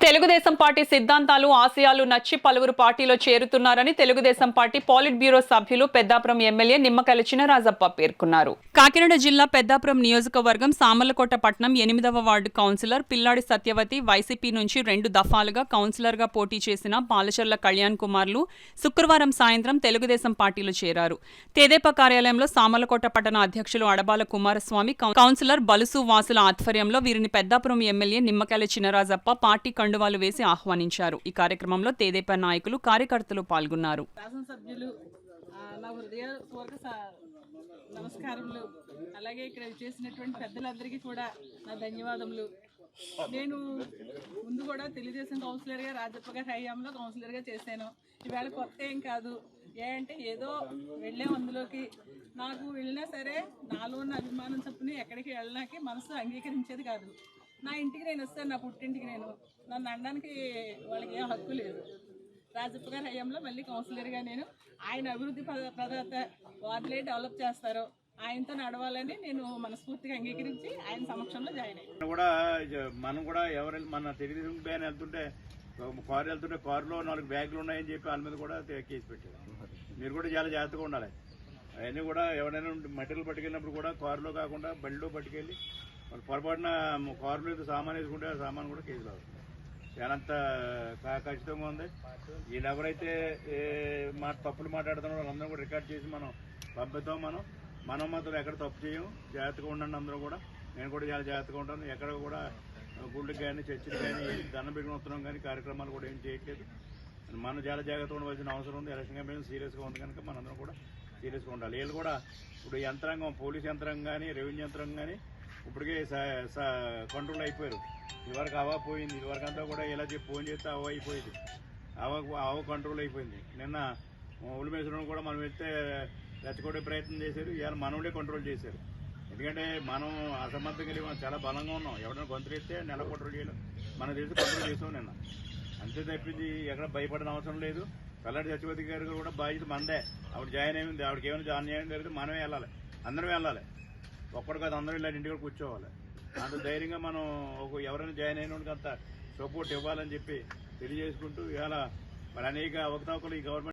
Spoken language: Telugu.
తెలుగుదేశం పార్టీ సిద్ధాంతాలు ఆశయాలు నచ్చి పలువురు పార్టీలో చేరుతున్నారని తెలుగుదేశం పార్టీ పాలిట్ బ్యూరో సభ్యులు పెద్దాపురం ఎమ్మెల్యే నిమ్మకాయల చినరాజప్ప పేర్కొన్నారు. కాకినాడ జిల్లా పెద్దాపురం నియోజకవర్గం సామర్లకోట పట్టణం 8వ వార్డు కౌన్సిలర్ పిల్లాడి సత్యవతి వైసీపీ నుంచి 2 దఫాలుగా కౌన్సిలర్గా పోటీ చేసిన పాలచర్ల కళ్యాణ్ కుమార్లు శుక్రవారం సాయంత్రం తెలుగుదేశం పార్టీలో చేరారు. తెదేపా కార్యాలయంలో సామర్లకోట పట్టణ అధ్యక్షులు అడబాల కుమారస్వామి, కౌన్సిలర్ బలుసు వాసుల ఆధ్వర్యంలో వీరిని పెద్దాపురం ఎమ్మెల్యే నిమ్మకాయల చినరాజప్ప పార్టీ కండువాలు వేసి ఆహ్వానించారు. ఈ కార్యక్రమంలో తెదేపా నాయకులు, కార్యకర్తలు పాల్గొన్నారు. నమస్కారములు. అలాగే ఇక్కడ చేసినటువంటి పెద్దలందరికీ కూడా నా ధన్యవాదములు. నేను ముందు కూడా తెలుగుదేశం కౌన్సిలర్గా రాజప్ప గారి హయాంలో కౌన్సిలర్గా చేశాను. ఈవేళ కొత్త ఏం కాదు. అంటే ఏదో వెళ్ళే అందులోకి నాకు వెళ్ళినా సరే నాలో ఉన్న అభిమానం చొప్పున ఎక్కడికి వెళ్ళడానికి మనసు అంగీకరించేది కాదు. నా ఇంటికి నేను వస్తాను, నా పుట్టింటికి నేను, నన్ను అనడానికి వాళ్ళకి ఏం హక్కు లేదు. రాజప్ప గారి హయాంలో మళ్ళీ కౌన్సిలర్గా నేను ఆయన అభివృద్ధి ప్రదాత వార్డులే డెవలప్ చేస్తారో ఆయనతో నడవాలని నేను మనస్ఫూర్తిగా అంగీకరించి ఆయన సమక్షంలో జాయిన్ అయ్యాను. మనం కూడా ఎవరైనా మన తెలుగుదేశం బ్యాన్ వెళ్తుంటే కారులో 4 బ్యాగులు ఉన్నాయని చెప్పి వాళ్ళ మీద కూడా కేసు పెట్టారు. మీరు కూడా చాలా జాగ్రత్తగా ఉండాలి. అవన్నీ కూడా ఎవరైనా మెటీరియల్ పట్టుకెళ్ళినప్పుడు కూడా కారులో కాకుండా బండిలో పట్టుకెళ్ళి పొరపాటున కారులో ఏదో సామాన్ వేసుకుంటే ఆ సామాన్ కూడా కేసు రావు. చాలంత ఖచ్చితంగా ఉంది. వీళ్ళు ఎవరైతే తప్పులు మాట్లాడుతున్నారో వాళ్ళందరూ కూడా రికార్డ్ చేసి మనం పంపిస్తాం. మనం మాత్రం ఎక్కడ తప్పు చేయం. జాగ్రత్తగా ఉండండి అందరూ కూడా. నేను కూడా చాలా జాగ్రత్తగా ఉంటాను. ఎక్కడ కూడా గుళ్ళకి కానీ చర్చిలు కానీ దండం పెట్టుకుని వస్తున్నాం కానీ కార్యక్రమాలు కూడా ఏం చేయట్లేదు. మనం చాలా జాగ్రత్తగా ఉండవలసిన అవసరం ఉంది. ఎలక్షన్ క్యాంపెయిన్ సీరియస్గా ఉంది కనుక మనందరం కూడా సీరియస్గా ఉండాలి. వీళ్ళు కూడా ఇప్పుడు యంత్రాంగం, పోలీస్ యంత్రాంగం కానీ రెవెన్యూ యంత్రాంగం కానీ ఇప్పటికే కంట్రోల్ అయిపోయారు. ఇదివరకు అవా పోయింది. ఇదివరకు అంతా కూడా ఇలా చెప్పి ఫోన్ చేస్తే అవ అయిపోయింది. అవ కంట్రోల్ అయిపోయింది. నిన్న ఉలిమేశ్వరం కూడా మనం వెళ్తే రెచ్చగొట్టే ప్రయత్నం చేశారు. ఇవాళ మనవులే కంట్రోల్ చేశారు. ఎందుకంటే మనం అసమర్థంగా మనం చాలా బలంగా ఉన్నాం. ఎవరైనా గొంతులు ఎత్తే నెల కంట్రోల్ చేయలేం. మనం తెలిసి కంట్రోల్ చేసాం నిన్న. అంతే తప్పింది ఎక్కడ భయపడిన అవసరం లేదు. పిల్లాడి సత్యవతి గారు కూడా బాధ్యత మందే. ఆవిడ జాయిన్ అయింది. ఆవిడకి ఏమైనా అన్యాయం జరిగితే మనమే వెళ్ళాలి. అందరం వెళ్ళాలి. ఒక్కడు కాదు, అందరూ ఇలాంటి ఇంటికి కూర్చోవాలి. అంత ధైర్యంగా మనం ఎవరైనా జాయిన్ అయిన వాడికి అంత సపోర్ట్ ఇవ్వాలని చెప్పి తెలియజేసుకుంటూ ఇవాళ మరి అనేక అవకతవకలు ఈ గవర్నమెంట్